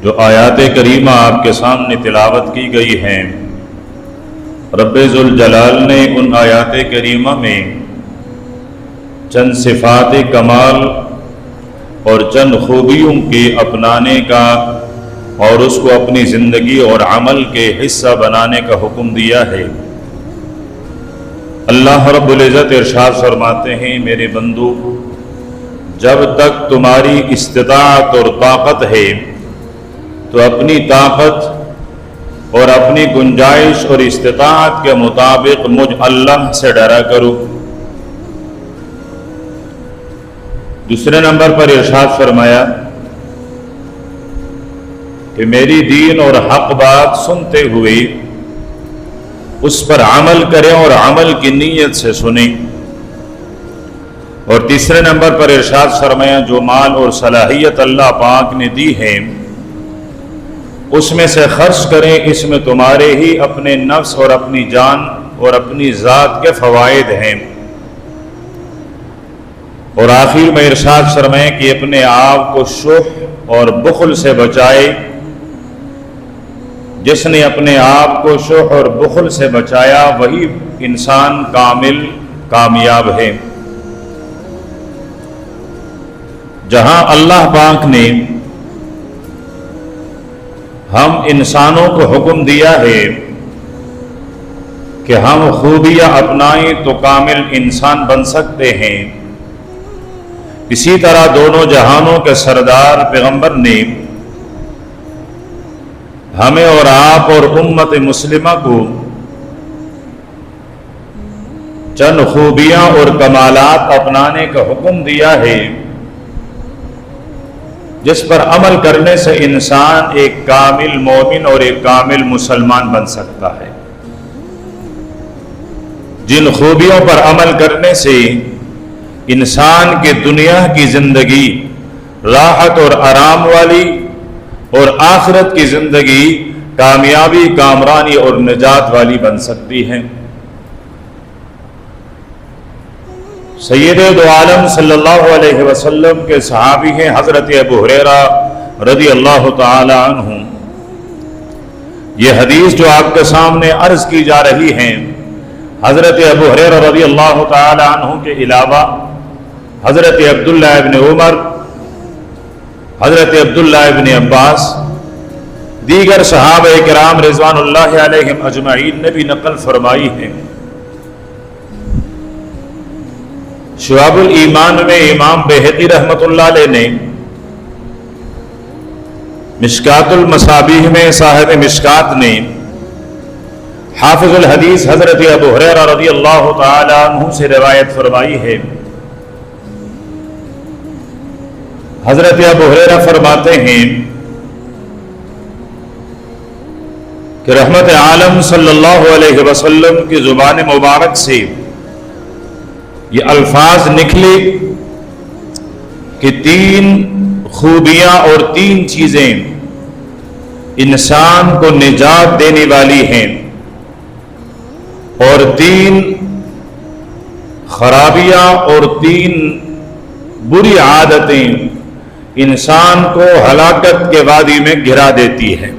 جو آیات کریمہ آپ کے سامنے تلاوت کی گئی ہیں، رب ذوالجلال نے ان آیات کریمہ میں چند صفات کمال اور چند خوبیوں کے اپنانے کا اور اس کو اپنی زندگی اور عمل کے حصہ بنانے کا حکم دیا ہے۔ اللہ رب العزت ارشاد فرماتے ہیں، میرے بندو، جب تک تمہاری استطاعت اور طاقت ہے تو اپنی طاقت اور اپنی گنجائش اور استطاعت کے مطابق مجھ اللہ سے ڈرا کرو۔ دوسرے نمبر پر ارشاد فرمایا کہ میری دین اور حق بات سنتے ہوئے اس پر عمل کریں اور عمل کی نیت سے سنیں۔ اور تیسرے نمبر پر ارشاد فرمایا، جو مال اور صلاحیت اللہ پاک نے دی ہے اس میں سے خرچ کریں، اس میں تمہارے ہی اپنے نفس اور اپنی جان اور اپنی ذات کے فوائد ہیں۔ اور آخر میں ارشاد فرمائے کہ اپنے آپ کو شح اور بخل سے بچائے۔ جس نے اپنے آپ کو شح اور بخل سے بچایا وہی انسان کامل کامیاب ہے۔ جہاں اللہ پاک نے ہم انسانوں کو حکم دیا ہے کہ ہم خوبیاں اپنائیں تو کامل انسان بن سکتے ہیں، اسی طرح دونوں جہانوں کے سردار پیغمبر نے ہمیں اور آپ اور امت مسلمہ کو چند خوبیاں اور کمالات اپنانے کا حکم دیا ہے، جس پر عمل کرنے سے انسان ایک کامل مومن اور ایک کامل مسلمان بن سکتا ہے۔ جن خوبیوں پر عمل کرنے سے انسان کی دنیا کی زندگی راحت اور آرام والی اور آخرت کی زندگی کامیابی، کامرانی اور نجات والی بن سکتی ہے۔ سید دو عالم صلی اللہ علیہ وسلم کے صحابی ہیں حضرت ابو ہریرہ رضی اللہ تعالی عنہ۔ یہ حدیث جو آپ کے سامنے عرض کی جا رہی ہے، حضرت ابو ہریرہ رضی اللہ تعالی عنہ کے علاوہ حضرت عبداللہ ابن عمر، حضرت عبداللہ ابن عباس، دیگر صحابہ کرام رضوان اللہ علیہم اجمعین نے بھی نقل فرمائی ہے۔ شعب الایمان میں امام بہقی رحمۃ اللہ علیہ نے، مشکات المصابیح میں صاحب مشکات نے، حافظ الحدیث حضرت ابو ہریرہ رضی اللہ تعالی عنہ سے روایت فرمائی ہے۔ حضرت ابو ہریرہ فرماتے ہیں کہ رحمت عالم صلی اللہ علیہ وسلم کی زبان مبارک سے یہ الفاظ نکلے کہ 3 خوبیاں اور 3 چیزیں انسان کو نجات دینے والی ہیں، اور 3 خرابیاں اور 3 بری عادتیں انسان کو ہلاکت کے وادی میں گرا دیتی ہے۔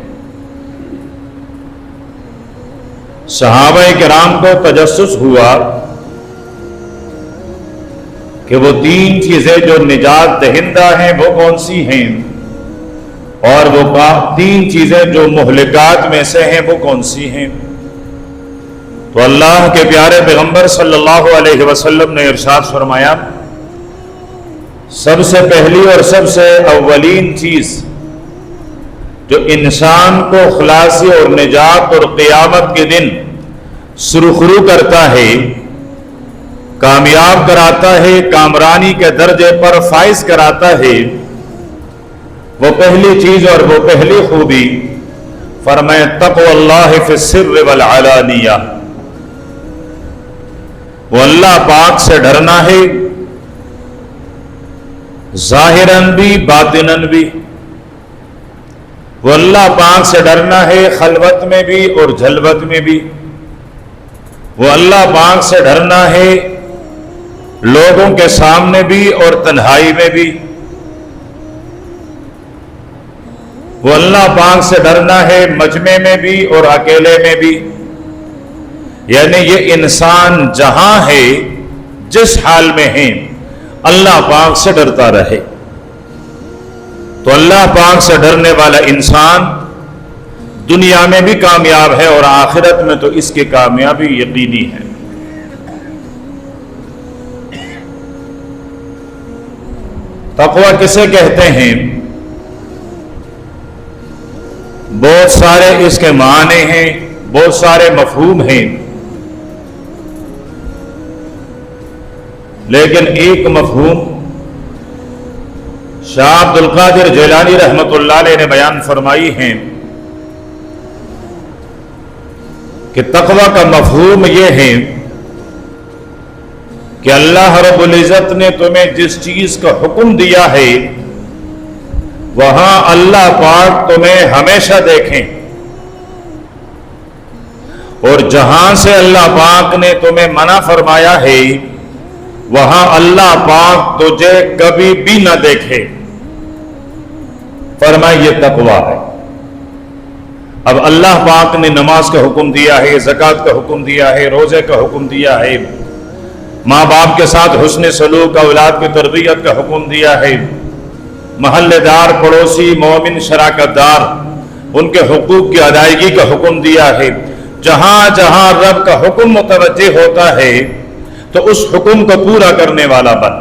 صحابہ کرام کو تجسس ہوا کہ وہ 3 چیزیں جو نجات دہندہ ہیں وہ کون سی ہیں، اور وہ 3 چیزیں جو مہلکات میں سے ہیں وہ کون سی ہیں۔ تو اللہ کے پیارے پیغمبر صلی اللہ علیہ وسلم نے ارشاد فرمایا، سب سے پہلی اور سب سے اولین چیز جو انسان کو خلاصی اور نجات اور قیامت کے دن سرخرو کرتا ہے، کامیاب کراتا ہے، کامرانی کے درجے پر فائز کراتا ہے، وہ پہلی چیز اور وہ پہلی خوبی فرمائے تقوی اللہ فی السر والعلانیہ، وہ اللہ پاک سے ڈرنا ہے، ظاہراً بھی باطناً بھی۔ وہ اللہ پاک سے ڈرنا ہے خلوت میں بھی اور جھلوت میں بھی، وہ اللہ پاک سے ڈرنا ہے لوگوں کے سامنے بھی اور تنہائی میں بھی۔ وہ اللہ پاک سے ڈرنا ہے مجمع میں بھی اور اکیلے میں بھی، یعنی یہ انسان جہاں ہے جس حال میں ہے اللہ پاک سے ڈرتا رہے۔ تو اللہ پاک سے ڈرنے والا انسان دنیا میں بھی کامیاب ہے اور آخرت میں تو اس کی کامیابی یقینی ہے۔ تقوی کسے کہتے ہیں؟ بہت سارے اس کے معنی ہیں، بہت سارے مفہوم ہیں، لیکن ایک مفہوم شاہ عبد القادر جیلانی رحمۃ اللہ علیہ نے بیان فرمائی ہیں کہ تقوی کا مفہوم یہ ہے کہ اللہ رب العزت نے تمہیں جس چیز کا حکم دیا ہے وہاں اللہ پاک تمہیں ہمیشہ دیکھیں، اور جہاں سے اللہ پاک نے تمہیں منع فرمایا ہے وہاں اللہ پاک تجھے کبھی بھی نہ دیکھے۔ فرمائے یہ تقوی ہے۔ اب اللہ پاک نے نماز کا حکم دیا ہے، زکوٰۃ کا حکم دیا ہے، روزے کا حکم دیا ہے، ماں باپ کے ساتھ حسن سلوک، اولاد کی تربیت کا حکم دیا ہے، محلے دار، پڑوسی، مومن، شراکت دار، ان کے حقوق کی ادائیگی کا حکم دیا ہے۔ جہاں جہاں رب کا حکم متوجہ ہوتا ہے تو اس حکم کو پورا کرنے والا بن،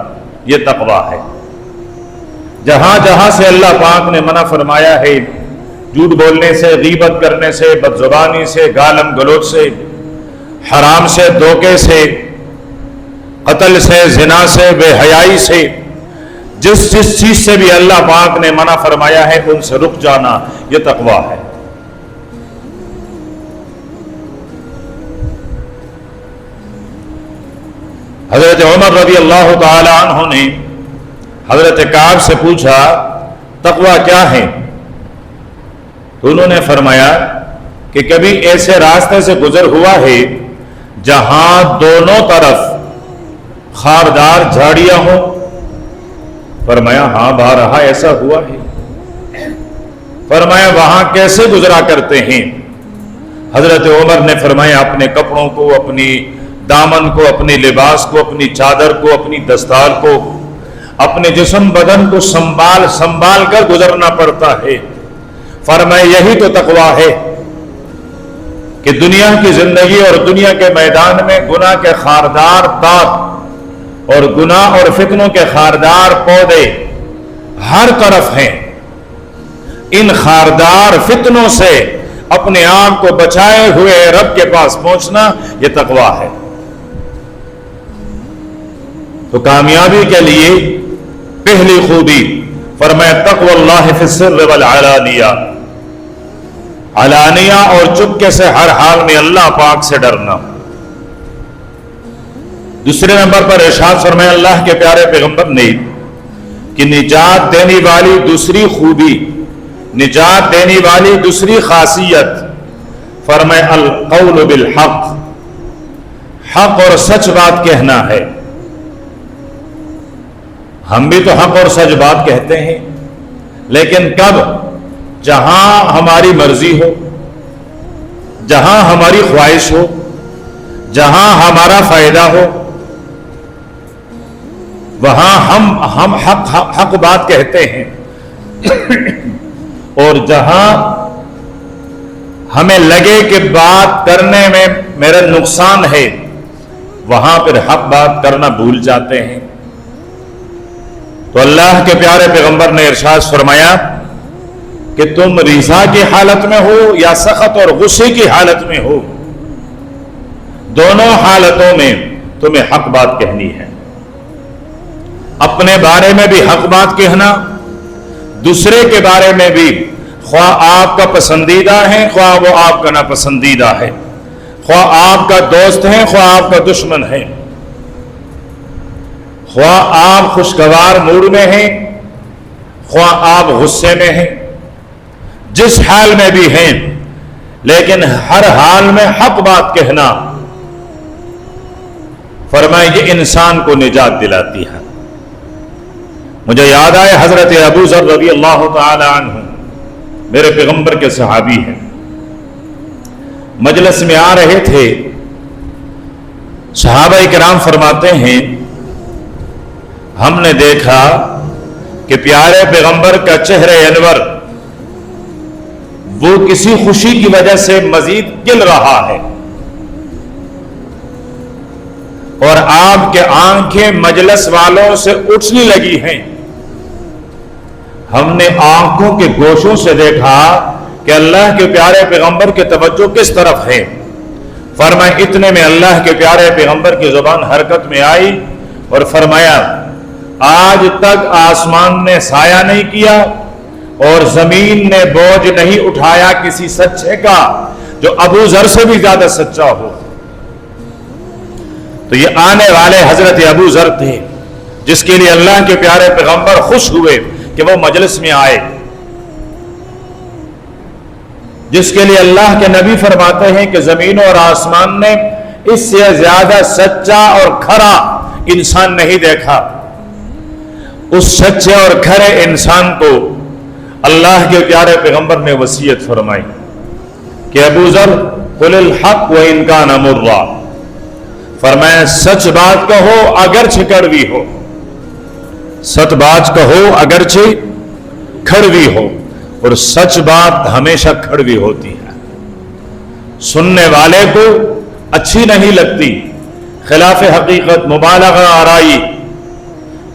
یہ تقوی ہے۔ جہاں جہاں سے اللہ پاک نے منع فرمایا ہے، جھوٹ بولنے سے، غیبت کرنے سے، بد زبانی سے، گالم گلوچ سے، حرام سے، دھوکے سے، قتل سے، زنا سے، بے حیائی سے، جس چیز سے بھی اللہ پاک نے منع فرمایا ہے ان سے رک جانا، یہ تقوی ہے۔ حضرت عمر رضی اللہ تعالی عنہ نے حضرت کعب سے پوچھا تقوی کیا ہے؟ تو انہوں نے فرمایا کہ کبھی ایسے راستے سے گزر ہوا ہے جہاں دونوں طرف خاردار جھاڑیاں ہوں؟ فرمایا ہاں بارہا ایسا ہوا ہے۔ فرمایا وہاں کیسے گزرا کرتے ہیں؟ حضرت عمر نے فرمایا اپنے کپڑوں کو، اپنی دامن کو، اپنے لباس کو، اپنی چادر کو، اپنی دستار کو، اپنے جسم بدن کو سنبھال کر گزرنا پڑتا ہے۔ فرمایا یہی تو تقوی ہے کہ دنیا کی زندگی اور دنیا کے میدان میں گناہ کے خاردار دانت اور گناہ اور فتنوں کے خاردار پودے ہر طرف ہیں، ان خاردار فتنوں سے اپنے آپ کو بچائے ہوئے رب کے پاس پہنچنا یہ تقوی ہے۔ تو کامیابی کے لیے پہلی خوبی فرمایا تقوی اللہ فی السر والعلانیہ، علانیہ اور چپکے سے ہر حال میں اللہ پاک سے ڈرنا۔ دوسرے نمبر پر ارشاد فرمایا اللہ کے پیارے پیغمبر نے کہ نجات دینے والی دوسری خوبی، نجات دینے والی دوسری خاصیت فرمایا القول بالحق، حق اور سچ بات کہنا ہے۔ ہم بھی تو حق اور سچ بات کہتے ہیں، لیکن کب؟ جہاں ہماری مرضی ہو، جہاں ہماری خواہش ہو، جہاں ہمارا فائدہ ہو، وہاں ہم حق بات کہتے ہیں، اور جہاں ہمیں لگے کہ بات کرنے میں میرا نقصان ہے وہاں پھر حق بات کرنا بھول جاتے ہیں۔ تو اللہ کے پیارے پیغمبر نے ارشاد فرمایا کہ تم رضا کی حالت میں ہو یا سخط اور غصے کی حالت میں ہو، دونوں حالتوں میں تمہیں حق بات کہنی ہے۔ اپنے بارے میں بھی حق بات کہنا، دوسرے کے بارے میں بھی، خواہ آپ کا پسندیدہ ہے خواہ وہ آپ کا ناپسندیدہ ہے، خواہ آپ کا دوست ہے خواہ آپ کا دشمن ہے، خواہ آپ خوشگوار موڈ میں ہیں خواہ آپ غصے میں ہیں، جس حال میں بھی ہیں، لیکن ہر حال میں حق بات کہنا فرمائے یہ انسان کو نجات دلاتی ہے۔ مجھے یاد آئے حضرت ابو ذر رضی اللہ تعالی عنہ میرے پیغمبر کے صحابی ہیں، مجلس میں آ رہے تھے، صحابہ کرام فرماتے ہیں ہم نے دیکھا کہ پیارے پیغمبر کا چہرہ انور وہ کسی خوشی کی وجہ سے مزید کھل رہا ہے، اور آپ کے آنکھیں مجلس والوں سے اٹھنے لگی ہیں۔ ہم نے آنکھوں کے گوشوں سے دیکھا کہ اللہ کے پیارے پیغمبر کی توجہ کس طرف ہے۔ فرمایا اتنے میں اللہ کے پیارے پیغمبر کی زبان حرکت میں آئی اور فرمایا آج تک آسمان نے سایہ نہیں کیا اور زمین نے بوجھ نہیں اٹھایا کسی سچے کا جو ابو ذر سے بھی زیادہ سچا ہو۔ تو یہ آنے والے حضرت ابو ذر تھے جس کے لیے اللہ کے پیارے پیغمبر خوش ہوئے کہ وہ مجلس میں آئے، جس کے لیے اللہ کے نبی فرماتے ہیں کہ زمینوں اور آسمان نے اس سے زیادہ سچا اور کھرا انسان نہیں دیکھا۔ اس سچے اور کھرے انسان کو اللہ کے پیارے پیغمبر نے وصیت فرمائی کہ ابو ذر قل الحق وان کان مرا، فرمایا سچ بات کہو اگرچہ کڑوی ہو، سچ بات کہو اگرچہ کڑوی ہو، اور سچ بات ہمیشہ کڑوی ہوتی ہے، سننے والے کو اچھی نہیں لگتی، خلاف حقیقت مبالغہ آرائی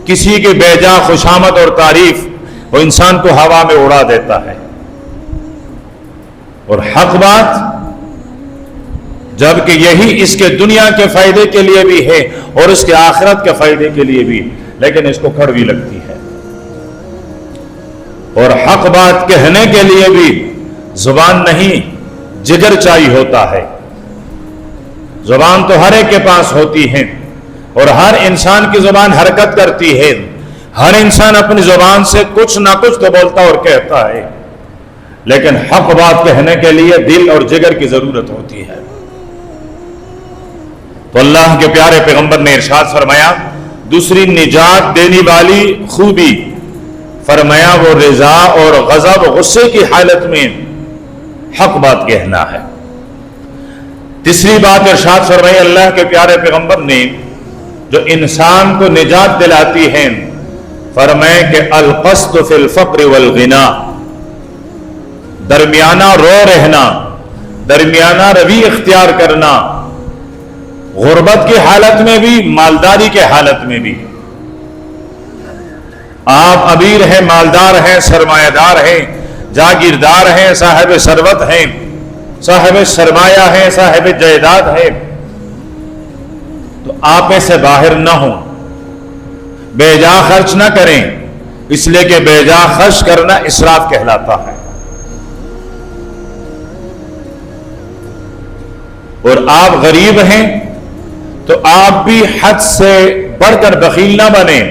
کسی کی بے جا خوشامد اور تعریف وہ انسان کو ہوا میں اڑا دیتا ہے، اور حق بات جبکہ یہی اس کے دنیا کے فائدے کے لیے بھی ہے اور اس کے آخرت کے فائدے کے لیے بھی، لیکن اس کو کڑوی لگتی ہے۔ اور حق بات کہنے کے لیے بھی زبان نہیں جگر چاہیے ہوتا ہے۔ زبان تو ہر ایک کے پاس ہوتی ہے اور ہر انسان کی زبان حرکت کرتی ہے، ہر انسان اپنی زبان سے کچھ نہ کچھ تو بولتا اور کہتا ہے، لیکن حق بات کہنے کے لیے دل اور جگر کی ضرورت ہوتی ہے۔ تو اللہ کے پیارے پیغمبر نے ارشاد فرمایا دوسری نجات دینے والی خوبی، فرمایا وہ رضا اور غضب غصے کی حالت میں حق بات کہنا ہے۔ تیسری بات ارشاد فرمائی اللہ کے پیارے پیغمبر نے جو انسان کو نجات دلاتی ہے، فرمائے کہ القصد فی الفقر والغنا، درمیانہ رو رہنا، درمیانہ روی اختیار کرنا، غربت کی حالت میں بھی مالداری کے حالت میں بھی۔ آپ امیر ہیں، مالدار ہیں، سرمایہ دار ہیں، جاگیردار ہیں، صاحب ثروت ہیں، صاحب سرمایہ ہیں، صاحب جائیداد ہیں، تو آپ سے باہر نہ ہوں، بے جا خرچ نہ کریں، اس لیے کہ بے جا خرچ کرنا اسراف کہلاتا ہے۔ اور آپ غریب ہیں تو آپ بھی حد سے بڑھ کر بخیل نہ بنیں،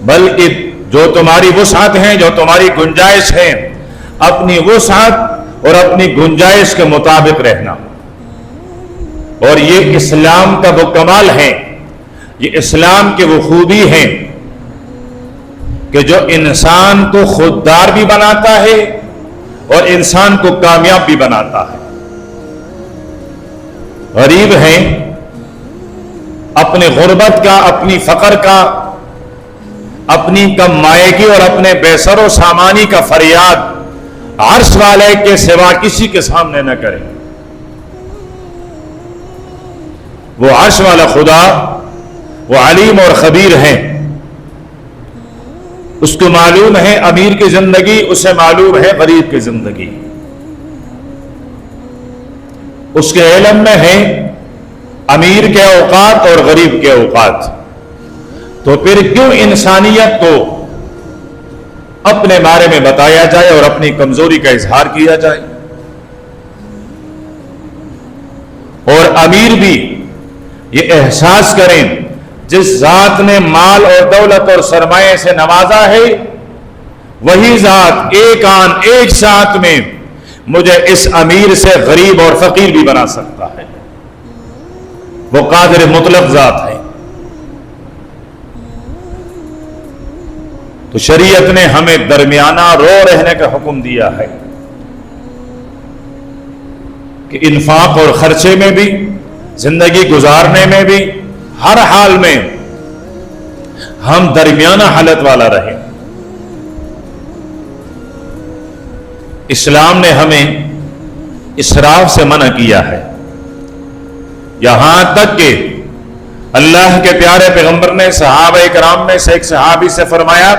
بلکہ جو تمہاری وسعت ہیں، جو تمہاری گنجائش ہے، اپنی وسعت اور اپنی گنجائش کے مطابق رہنا۔ اور یہ اسلام کا وہ کمال ہے، یہ اسلام کی وہ خوبی ہے کہ جو انسان کو خوددار بھی بناتا ہے اور انسان کو کامیاب بھی بناتا ہے۔ غریب ہیں، اپنے غربت کا، اپنی فقر کا، اپنی کم مائگی اور اپنے بے سر و سامانی کا فریاد عرش والے کے سوا کسی کے سامنے نہ کرے۔ وہ عرش والا خدا وہ علیم اور خبیر ہے، اس کو معلوم ہے امیر کی زندگی، اسے معلوم ہے غریب کی زندگی، اس کے علم میں ہے امیر کے اوقات اور غریب کے اوقات۔ تو پھر کیوں انسانیت کو اپنے بارے میں بتایا جائے اور اپنی کمزوری کا اظہار کیا جائے؟ اور امیر بھی یہ احساس کریں جس ذات نے مال اور دولت اور سرمایہ سے نوازا ہے، وہی ذات ایک آن ایک ساتھ میں مجھے اس امیر سے غریب اور فقیر بھی بنا سکتا ہے۔ وہ قادر مطلق ذات ہے۔ تو شریعت نے ہمیں درمیانہ رو رہنے کا حکم دیا ہے کہ انفاق اور خرچے میں بھی، زندگی گزارنے میں بھی، ہر حال میں ہم درمیانہ حالت والا رہیں۔ اسلام نے ہمیں اسراف سے منع کیا ہے، یہاں تک کہ اللہ کے پیارے پیغمبر نے صحابہ کرام میں سے ایک صحابی سے فرمایا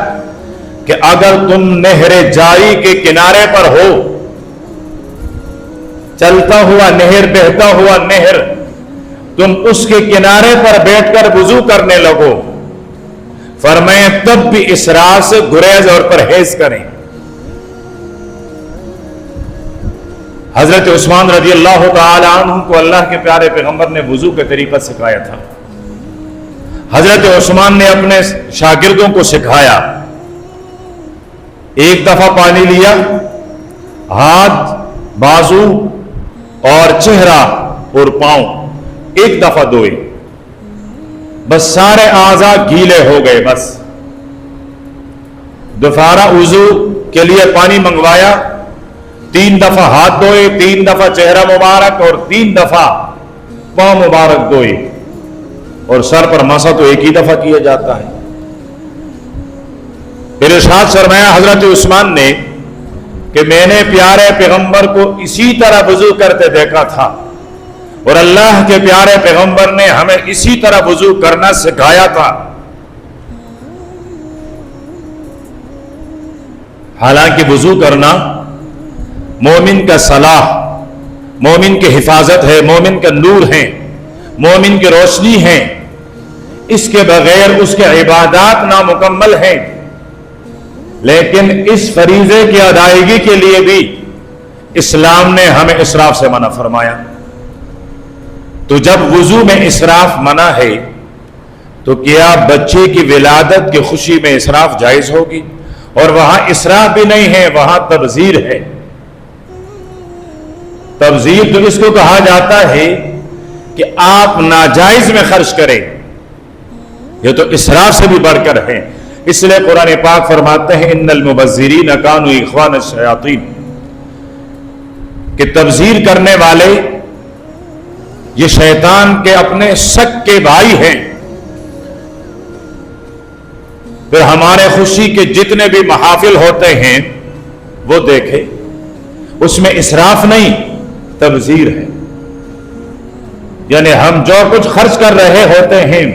کہ اگر تم نہر جاری کے کنارے پر ہو، چلتا ہوا نہر، بہتا ہوا نہر، تم اس کے کنارے پر بیٹھ کر وضو کرنے لگو، فرمایا تب بھی اسراف سے گریز اور پرہیز کریں۔ حضرت عثمان رضی اللہ تعالی عنہ کو اللہ کے پیارے پیغمبر نے وضو کے طریقہ سکھایا تھا۔ حضرت عثمان نے اپنے شاگردوں کو سکھایا، ایک دفعہ پانی لیا، ہاتھ، بازو اور چہرہ اور پاؤں ایک دفعہ دھوئے، بس سارے اعضاء گیلے ہو گئے۔ بس دوبارہ وضو کے لیے پانی منگوایا، 3 دفعہ ہاتھ دھوئے، 3 دفعہ چہرہ مبارک اور 3 دفعہ پاؤں مبارک دھوئے، اور سر پر مسح تو ایک ہی دفعہ کیا جاتا ہے۔ پھر ارشاد فرمایا حضرت عثمان نے کہ میں نے پیارے پیغمبر کو اسی طرح وضو کرتے دیکھا تھا، اور اللہ کے پیارے پیغمبر نے ہمیں اسی طرح وضو کرنا سکھایا تھا۔ حالانکہ وضو کرنا مومن کا صلاح، مومن کی حفاظت ہے، مومن کا نور ہے، مومن کی روشنی ہے، اس کے بغیر اس کے عبادات نامکمل ہیں۔ لیکن اس فریضے کی ادائیگی کے لیے بھی اسلام نے ہمیں اسراف سے منع فرمایا۔ تو جب وضو میں اسراف منع ہے تو کیا بچے کی ولادت کی خوشی میں اسراف جائز ہوگی؟ اور وہاں اسراف بھی نہیں ہے، وہاں تبذیر ہے۔ تبذیر تو اس کو کہا جاتا ہے کہ آپ ناجائز میں خرچ کریں، یہ تو اسراف سے بھی بڑھ کر ہے۔ اس لیے قرآن پاک فرماتے ہیں ان المبذرین کانوا اخوان الشیاطین، کہ تبذیر کرنے والے یہ شیطان کے اپنے شک کے بھائی ہیں۔ پھر ہمارے خوشی کے جتنے بھی محافل ہوتے ہیں وہ دیکھیں، اس میں اسراف نہیں، تبذیر ہے۔ یعنی ہم جو کچھ خرچ کر رہے ہوتے ہیں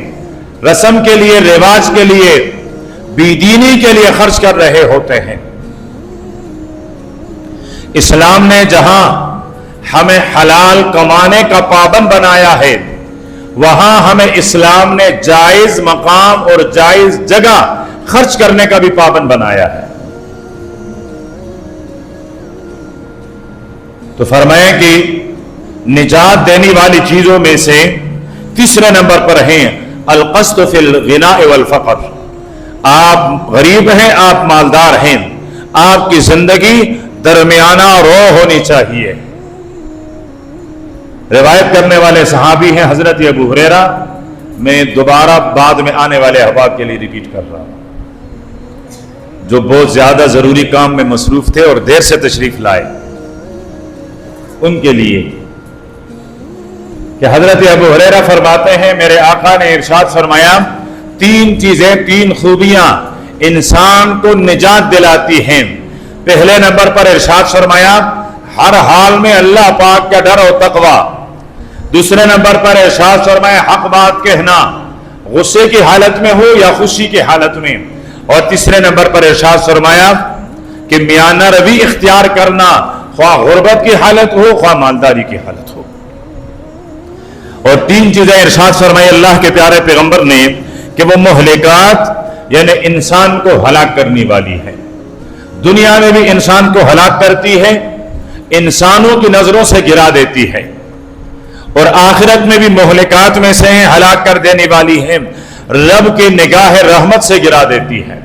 رسم کے لیے، رواج کے لیے، بی دینی کے لیے خرچ کر رہے ہوتے ہیں۔ اسلام نے جہاں ہمیں حلال کمانے کا پابند بنایا ہے، وہاں ہمیں اسلام نے جائز مقام اور جائز جگہ خرچ کرنے کا بھی پابند بنایا ہے۔ تو فرمائیں کہ نجات دینے والی چیزوں میں سے تیسرے نمبر پر ہیں القسط فی الغناء والفقر۔ آپ غریب ہیں، آپ مالدار ہیں، آپ کی زندگی درمیانہ رو ہونی چاہیے۔ روایت کرنے والے صحابی ہیں حضرت ابو ہریرہ، میں دوبارہ بعد میں آنے والے احباب کے لیے ریپیٹ کر رہا ہوں جو بہت زیادہ ضروری کام میں مصروف تھے اور دیر سے تشریف لائے، ان کے لیے کہ حضرت ابو ہریرہ فرماتے ہیں میرے آقا نے ارشاد فرمایا 3 چیزیں، 3 خوبیاں انسان کو نجات دلاتی ہیں۔ پہلے نمبر پر ارشاد فرمایا ہر حال میں اللہ پاک کا ڈر اور تقوی۔ دوسرے نمبر پر ارشاد فرمایا حق بات کہنا، غصے کی حالت میں ہو یا خوشی کی حالت میں۔ اور تیسرے نمبر پر ارشاد فرمایا کہ میانہ روی اختیار کرنا، خواہ غربت کی حالت ہو خواہ مالداری کی حالت ہو۔ اور 3 چیزیں ارشاد فرمائی اللہ کے پیارے پیغمبر نے کہ وہ مہلکات یعنی انسان کو ہلاک کرنے والی ہے، دنیا میں بھی انسان کو ہلاک کرتی ہے، انسانوں کی نظروں سے گرا دیتی ہے، اور آخرت میں بھی مہلکات میں سے ہلاک کر دینے والی ہے، رب کی نگاہ رحمت سے گرا دیتی ہے۔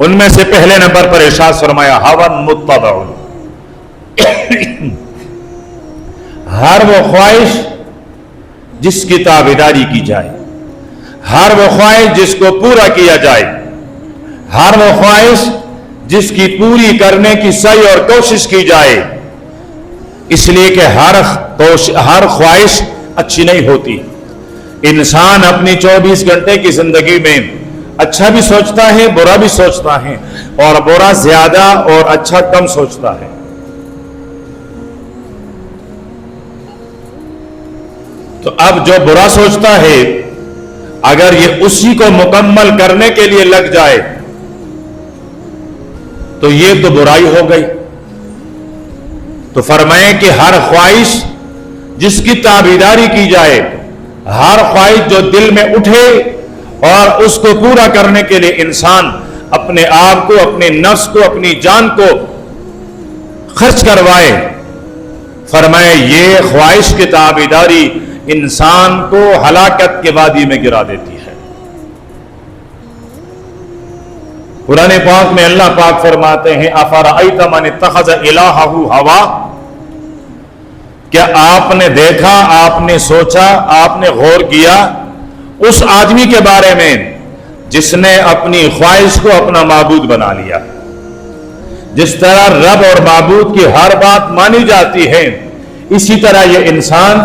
ان میں سے پہلے نمبر پر ارشاد فرمایا ہوا متبع، ہر وہ خواہش جس کی تابعداری کی جائے، ہر وہ خواہش جس کو پورا کیا جائے، ہر وہ خواہش جس کی پوری کرنے کی سعی اور کوشش کی جائے، اس لیے کہ ہر خواہش اچھی نہیں ہوتی۔ انسان اپنی 24 گھنٹے کی زندگی میں اچھا بھی سوچتا ہے، برا بھی سوچتا ہے، اور برا زیادہ اور اچھا کم سوچتا ہے۔ تو اب جو برا سوچتا ہے اگر یہ اسی کو مکمل کرنے کے لیے لگ جائے تو یہ تو برائی ہو گئی۔ تو فرمائیں کہ ہر خواہش جس کی تابعداری کی جائے، ہر خواہش جو دل میں اٹھے اور اس کو پورا کرنے کے لیے انسان اپنے آپ کو، اپنے نفس کو، اپنی جان کو خرچ کروائے، فرمائے یہ خواہش کی تابعداری انسان کو ہلاکت کے وادی میں گرا دیتی ہے۔ قرآن پاک میں اللہ پاک فرماتے ہیں افرأیت من اتخذ الہہ ہوا، کیا آپ نے دیکھا، آپ نے سوچا، آپ نے غور کیا اس آدمی کے بارے میں جس نے اپنی خواہش کو اپنا معبود بنا لیا؟ جس طرح رب اور معبود کی ہر بات مانی جاتی ہے، اسی طرح یہ انسان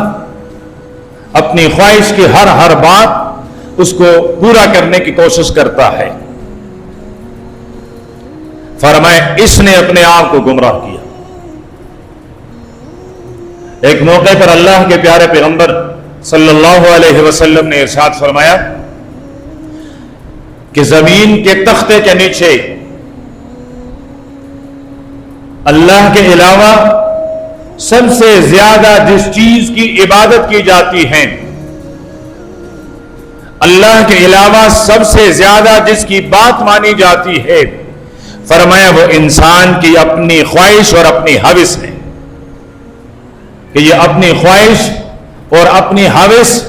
اپنی خواہش کی ہر بات اس کو پورا کرنے کی کوشش کرتا ہے۔ فرمائے اس نے اپنے آپ کو گمراہ کیا۔ ایک موقع پر اللہ کے پیارے پیغمبر صلی اللہ علیہ وسلم نے ارشاد فرمایا کہ زمین کے تختے کے نیچے اللہ کے علاوہ سب سے زیادہ جس چیز کی عبادت کی جاتی ہے، اللہ کے علاوہ سب سے زیادہ جس کی بات مانی جاتی ہے، فرمایا وہ انسان کی اپنی خواہش اور اپنی ہوس ہے، کہ یہ اپنی خواہش اور اپنی ہوس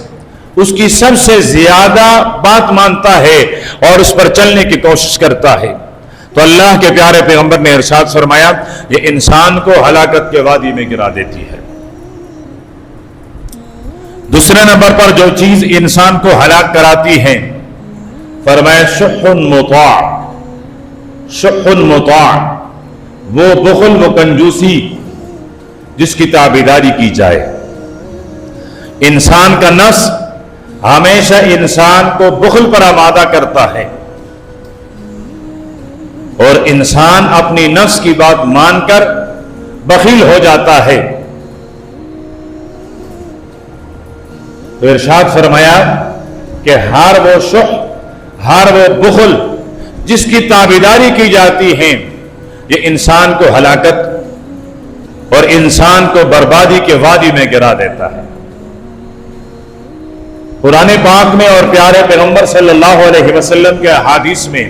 اس کی سب سے زیادہ بات مانتا ہے اور اس پر چلنے کی کوشش کرتا ہے۔ تو اللہ کے پیارے پیغمبر نے ارشاد فرمایا یہ انسان کو ہلاکت کے وادی میں گرا دیتی ہے۔ دوسرے نمبر پر جو چیز انسان کو ہلاک کراتی ہے، فرمایا شح مطاع، شح مطاع، وہ بخل، وہ کنجوسی جس کی تابعداری کی جائے۔ انسان کا نفس ہمیشہ انسان کو بخل پر آمادہ کرتا ہے، اور انسان اپنی نفس کی بات مان کر بخیل ہو جاتا ہے۔ تو ارشاد فرمایا کہ ہر وہ شح، ہر وہ بخل جس کی تابعداری کی جاتی ہے، یہ انسان کو ہلاکت اور انسان کو بربادی کے وادی میں گرا دیتا ہے۔ قرآن پاک میں اور پیارے پیغمبر صلی اللہ علیہ وسلم کے احادیث میں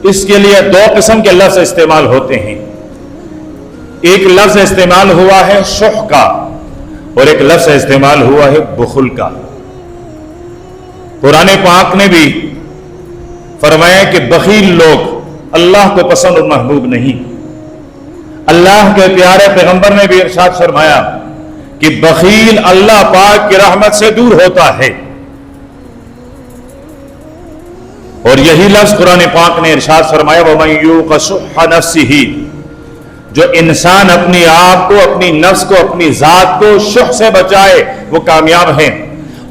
اس کے لیے دو قسم کے لفظ استعمال ہوتے ہیں۔ ایک لفظ استعمال ہوا ہے شح کا، اور ایک لفظ استعمال ہوا ہے بخل کا۔ قرآن پاک نے بھی فرمایا کہ بخیل لوگ اللہ کو پسند اور محبوب نہیں۔ اللہ کے پیارے پیغمبر نے بھی ارشاد فرمایا کہ بخیل اللہ پاک کی رحمت سے دور ہوتا ہے، اور یہی لفظ قرآن پاک نے ارشاد فرمایا وَمَن يُوقَ شُحَّ نَفْسِهِ، جو انسان اپنی آپ کو، اپنی نفس کو، اپنی ذات کو شح سے بچائے وہ کامیاب ہے،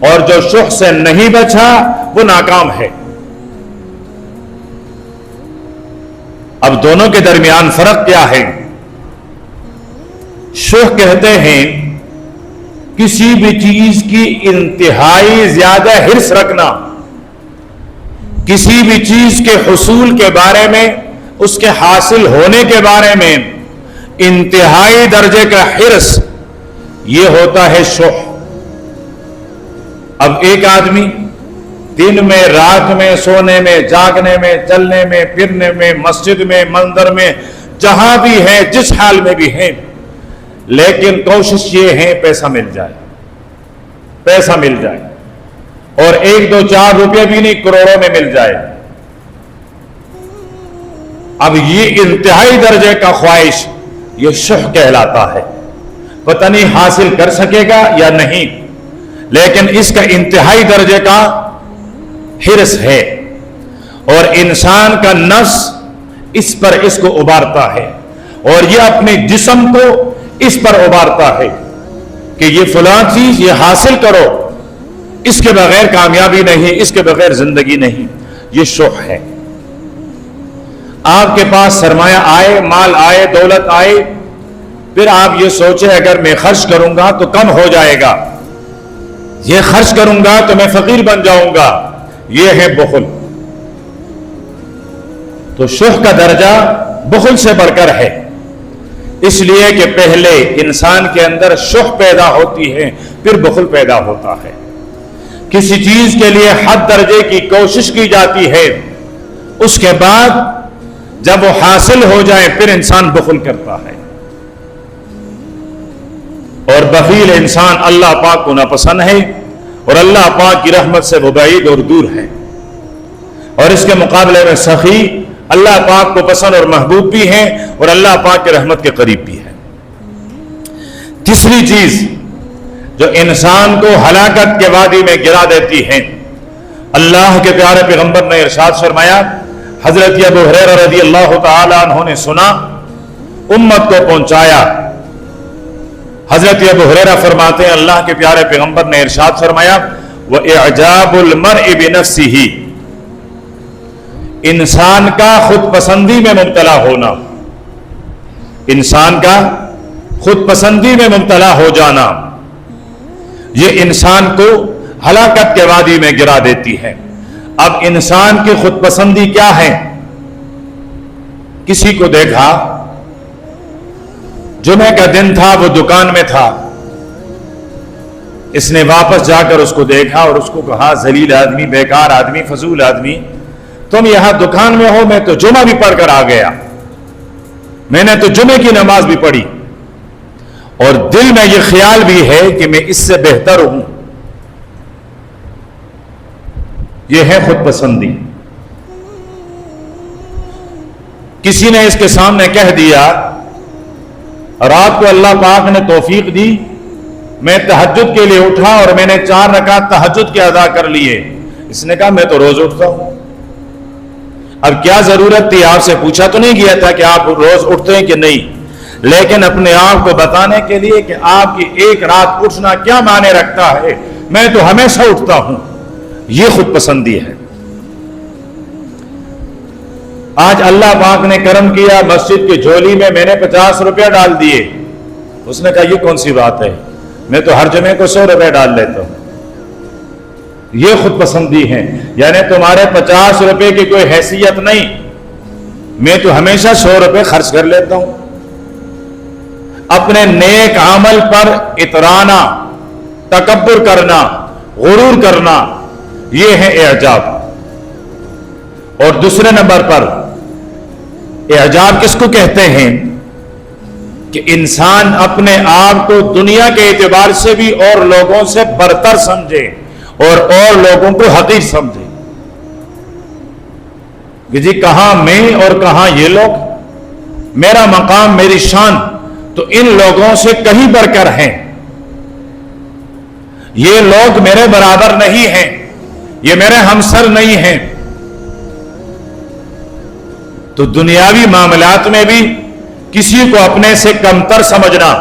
اور جو شح سے نہیں بچا وہ ناکام ہے۔ اب دونوں کے درمیان فرق کیا ہے؟ شح کہتے ہیں کسی بھی چیز کی انتہائی زیادہ حرص رکھنا، کسی بھی چیز کے حصول کے بارے میں، اس کے حاصل ہونے کے بارے میں انتہائی درجے کا حرص، یہ ہوتا ہے شح۔ اب ایک آدمی دن میں، رات میں، سونے میں، جاگنے میں، چلنے میں، پھرنے میں، مسجد میں، مندر میں، جہاں بھی ہے، جس حال میں بھی ہے، لیکن کوشش یہ ہے پیسہ مل جائے، پیسہ مل جائے، اور 1 2 4 روپے بھی نہیں، کروڑوں میں مل جائے۔ اب یہ انتہائی درجے کا خواہش یہ شح کہلاتا ہے۔ پتہ نہیں حاصل کر سکے گا یا نہیں، لیکن اس کا انتہائی درجے کا حرص ہے، اور انسان کا نفس اس پر اس کو ابھارتا ہے، اور یہ اپنے جسم کو اس پر ابھارتا ہے کہ یہ فلاں چیز یہ حاصل کرو، اس کے بغیر کامیابی نہیں، اس کے بغیر زندگی نہیں۔ یہ شح ہے۔ آپ کے پاس سرمایہ آئے، مال آئے، دولت آئے، پھر آپ یہ سوچیں اگر میں خرچ کروں گا تو کم ہو جائے گا، یہ خرچ کروں گا تو میں فقیر بن جاؤں گا، یہ ہے بخل۔ تو شح کا درجہ بخل سے بڑھ کر ہے، اس لیے کہ پہلے انسان کے اندر شح پیدا ہوتی ہے، پھر بخل پیدا ہوتا ہے۔ کسی چیز کے لیے حد درجے کی کوشش کی جاتی ہے، اس کے بعد جب وہ حاصل ہو جائے پھر انسان بخل کرتا ہے، اور بخیل انسان اللہ پاک کو ناپسند ہے، اور اللہ پاک کی رحمت سے وہ بعید اور دور ہے۔ اور اس کے مقابلے میں سخی اللہ پاک کو پسند اور محبوب بھی ہیں، اور اللہ پاک کی رحمت کے قریب بھی ہے۔ تیسری چیز جو انسان کو ہلاکت کے وادی میں گرا دیتی ہے، اللہ کے پیارے پیغمبر نے ارشاد فرمایا، حضرت ابو ہریرہ رضی اللہ تعالی عنہ نے سنا، امت کو پہنچایا۔ حضرت ابو ہریرہ فرماتے ہیں اللہ کے پیارے پیغمبر نے ارشاد فرمایا، وَإِعْجَابُ الْمَرْءِ بِنَفْسِهِ، انسان کا خود پسندی میں مبتلا ہونا، انسان کا خود پسندی میں مبتلا ہو جانا، یہ انسان کو ہلاکت کے وادی میں گرا دیتی ہے۔ اب انسان کی خود پسندی کیا ہے؟ کسی کو دیکھا، جمعہ کا دن تھا، وہ دکان میں تھا، اس نے واپس جا کر اس کو دیکھا اور اس کو کہا، ذلیل آدمی، بیکار آدمی، فضول آدمی، تم یہاں دکان میں ہو، میں تو جمعہ بھی پڑھ کر آ گیا، میں نے تو جمعے کی نماز بھی پڑھی، اور دل میں یہ خیال بھی ہے کہ میں اس سے بہتر ہوں۔ یہ ہے خود پسندی۔ کسی نے اس کے سامنے کہہ دیا، رات کو اللہ پاک نے توفیق دی، میں تہجد کے لیے اٹھا اور میں نے 4 رکعت تہجد کے ادا کر لیے۔ اس نے کہا میں تو روز اٹھتا ہوں۔ اب کیا ضرورت تھی؟ آپ سے پوچھا تو نہیں گیا تھا کہ آپ روز اٹھتے ہیں کہ نہیں، لیکن اپنے آپ کو بتانے کے لیے کہ آپ کی ایک رات اٹھنا کیا معنی رکھتا ہے، میں تو ہمیشہ اٹھتا ہوں، یہ خود پسندی ہے۔ آج اللہ پاک نے کرم کیا، مسجد کی جھولی میں میں نے 50 روپے ڈال دیے، اس نے کہا یہ کون سی بات ہے، میں تو ہر جمعے کو 100 روپے ڈال لیتا ہوں۔ یہ خود پسندی ہے، یعنی تمہارے 50 روپے کی کوئی حیثیت نہیں، میں تو ہمیشہ 100 روپے خرچ کر لیتا ہوں۔ اپنے نیک عمل پر اترانا، تکبر کرنا، غرور کرنا، یہ ہے اعجاب۔ اور دوسرے نمبر پر اعجاب کس کو کہتے ہیں؟ کہ انسان اپنے آپ کو دنیا کے اعتبار سے بھی اور لوگوں سے برتر سمجھے اور لوگوں کو حقیر سمجھے کہ جی کہاں میں اور کہاں یہ لوگ، میرا مقام، میری شان تو ان لوگوں سے کہیں بڑھ کر ہیں، یہ لوگ میرے برابر نہیں ہیں، یہ میرے ہمسر نہیں ہیں۔ تو دنیاوی معاملات میں بھی کسی کو اپنے سے کمتر سمجھنا،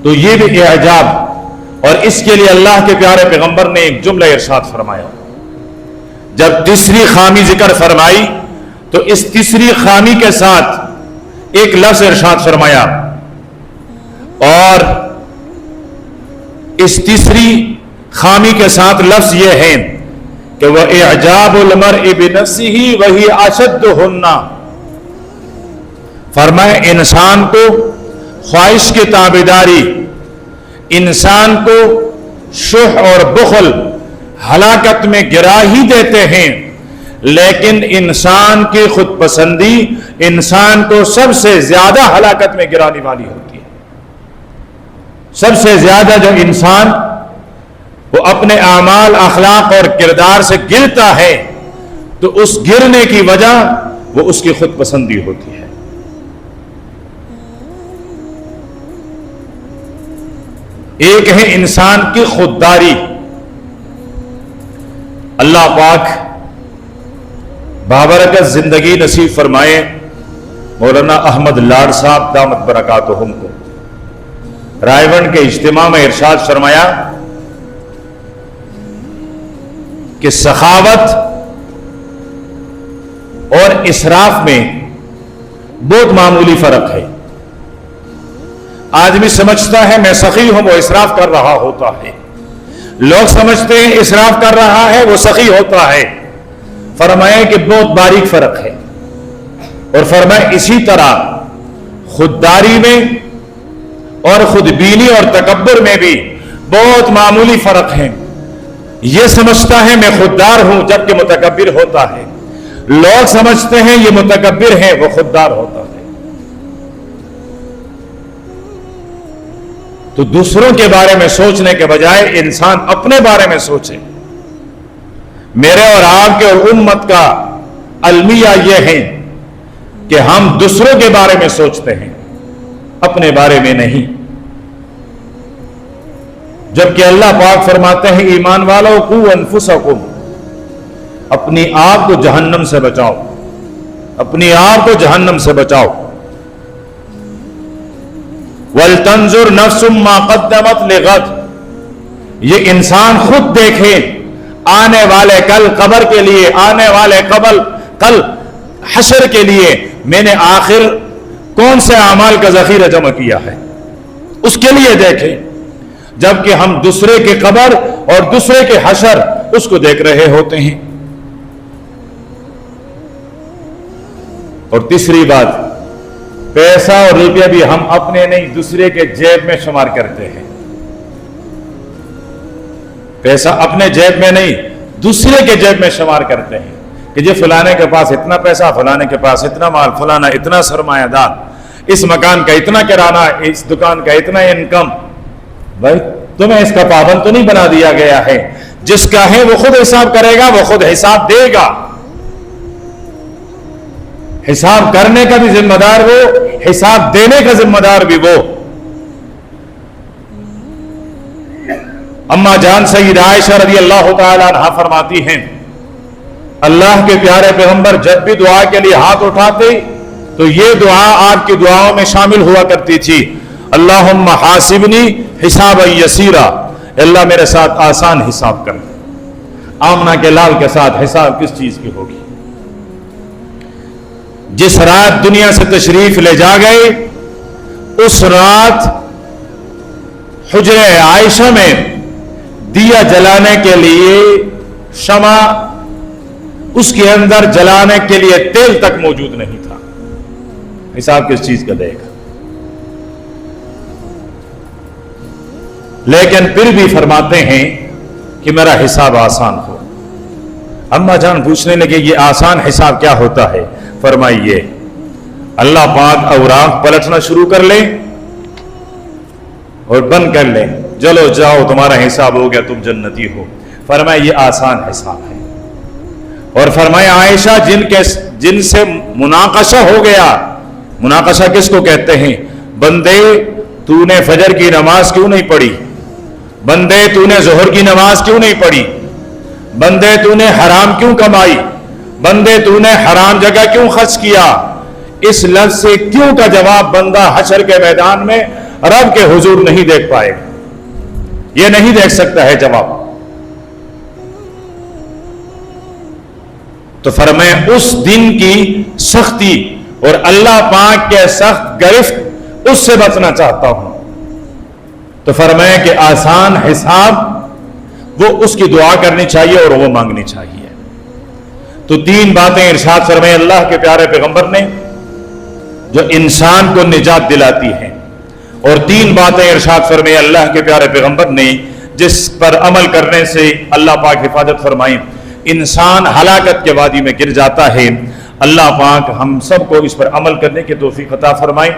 تو یہ بھی اعجاب۔ اور اس کے لیے اللہ کے پیارے پیغمبر نے ایک جملہ ارشاد فرمایا، جب تیسری خامی ذکر فرمائی تو اس تیسری خامی کے ساتھ ایک لفظ ارشاد فرمایا، اور اس تیسری خامی کے ساتھ لفظ یہ ہے کہ وہ اعجاب المرء بنفسہ وہی اشدہن، فرمائے انسان کو خواہش کی تابعداری، انسان کو شح اور بخل ہلاکت میں گرا ہی دیتے ہیں، لیکن انسان کی خود پسندی انسان کو سب سے زیادہ ہلاکت میں گرانے والی ہوتی ہے۔ سب سے زیادہ جو انسان وہ اپنے اعمال، اخلاق اور کردار سے گرتا ہے تو اس گرنے کی وجہ وہ اس کی خود پسندی ہوتی ہے۔ ایک ہے انسان کی خودداری، اللہ پاک بابرکت زندگی نصیب فرمائے مولانا احمد لاڈ صاحب دامت برکاتہم کو۔ رائے ون کے اجتماع میں ارشاد فرمایا کہ سخاوت اور اسراف میں بہت معمولی فرق ہے۔ آدمی سمجھتا ہے میں سخی ہوں، وہ اسراف کر رہا ہوتا ہے۔ لوگ سمجھتے ہیں اسراف کر رہا ہے، وہ سخی ہوتا ہے۔ فرمایا کہ بہت باریک فرق ہے، اور فرمایا اسی طرح خودداری میں اور خود بینی اور تکبر میں بھی بہت معمولی فرق ہے۔ یہ سمجھتا ہے میں خوددار ہوں جبکہ متکبر ہوتا ہے، لوگ سمجھتے ہیں یہ متکبر ہے، وہ خوددار ہوتا ہے۔ تو دوسروں کے بارے میں سوچنے کے بجائے انسان اپنے بارے میں سوچے۔ میرے اور آپ کے اور امت کا المیہ یہ ہے کہ ہم دوسروں کے بارے میں سوچتے ہیں، اپنے بارے میں نہیں۔ جبکہ اللہ پاک فرماتے ہیں ایمان والو قوا انفسکم، اپنی آپ کو جہنم سے بچاؤ، اپنی آپ کو جہنم سے بچاؤ۔ وَلْتَنْظُرْ نَفْسٌ مَا قَدَّمَتْ لِغَدٍ، یہ انسان خود دیکھے آنے والے کل قبر کے لیے، آنے والے کل حشر کے لیے میں نے آخر کون سے اعمال کا ذخیرہ جمع کیا ہے، اس کے لیے دیکھے۔ جبکہ ہم دوسرے کے قبر اور دوسرے کے حشر اس کو دیکھ رہے ہوتے ہیں۔ اور تیسری بات، پیسہ اور روپیہ بھی ہم اپنے نہیں دوسرے کے جیب میں شمار کرتے ہیں۔ پیسہ اپنے جیب میں نہیں دوسرے کے جیب میں شمار کرتے ہیں کہ جی فلانے کے پاس اتنا پیسہ، فلانے کے پاس اتنا مال، فلانا اتنا سرمایہ دار، اس مکان کا اتنا کرانہ، اس دکان کا اتنا انکم۔ بھائی تمہیں اس کا پابند تو نہیں بنا دیا گیا ہے؟ جس کا ہے وہ خود حساب کرے گا، وہ خود حساب دے گا۔ حساب کرنے کا بھی ذمہ دار وہ، حساب دینے کا ذمہ دار بھی وہ۔ اما جان سید عائشہ رضی اللہ تعالی عنہا فرماتی ہیں اللہ کے پیارے پیغمبر جب بھی دعا کے لیے ہاتھ اٹھاتے تو یہ دعا آپ کی دعاؤں میں شامل ہوا کرتی تھی، اللہم حاسبنی حسابا یسیرا، اللہ میرے ساتھ آسان حساب کر۔ آمنہ کے لال کے ساتھ حساب کس چیز کی ہوگی؟ جس رات دنیا سے تشریف لے جا گئے اس رات حجرہ عائشہ میں دیا جلانے کے لیے شمع، اس کے اندر جلانے کے لیے تیل تک موجود نہیں تھا۔ حساب کس چیز کا دے گا؟ لیکن پھر بھی فرماتے ہیں کہ میرا حساب آسان ہو۔ اما جان پوچھنے لگے یہ آسان حساب کیا ہوتا ہے؟ فرمائیے اللہ پاک اوراق پلٹنا شروع کر لے اور بند کر لے، چلو جاؤ تمہارا حساب ہو گیا، تم جنتی ہو۔ فرمایا یہ آسان حساب ہے۔ اور فرمایا عائشہ جن سے مناقشہ ہو گیا، مناقشہ کس کو کہتے ہیں؟ بندے تو نے فجر کی نماز کیوں نہیں پڑھی؟ بندے تو نے ظہر کی نماز کیوں نہیں پڑھی؟ بندے تو نے حرام کیوں کمائی؟ بندے تو نے حرام جگہ کیوں خرچ کیا؟ اس لفظ سے کیوں کا جواب بندہ حشر کے میدان میں رب کے حضور نہیں دیکھ پائے گا، یہ نہیں دیکھ سکتا ہے جواب۔ تو فرمایا اس دن کی سختی اور اللہ پاک کے سخت گرفت اس سے بچنا چاہتا ہوں۔ تو فرمایا کہ آسان حساب وہ اس کی دعا کرنی چاہیے اور وہ مانگنی چاہیے۔ تو تین باتیں ارشاد فرمائے اللہ کے پیارے پیغمبر نے جو انسان کو نجات دلاتی ہیں، اور تین باتیں ارشاد فرمائے اللہ کے پیارے پیغمبر نے جس پر عمل کرنے سے اللہ پاک حفاظت فرمائے، انسان ہلاکت کے وادی میں گر جاتا ہے۔ اللہ پاک ہم سب کو اس پر عمل کرنے کی توفیق عطا فرمائے۔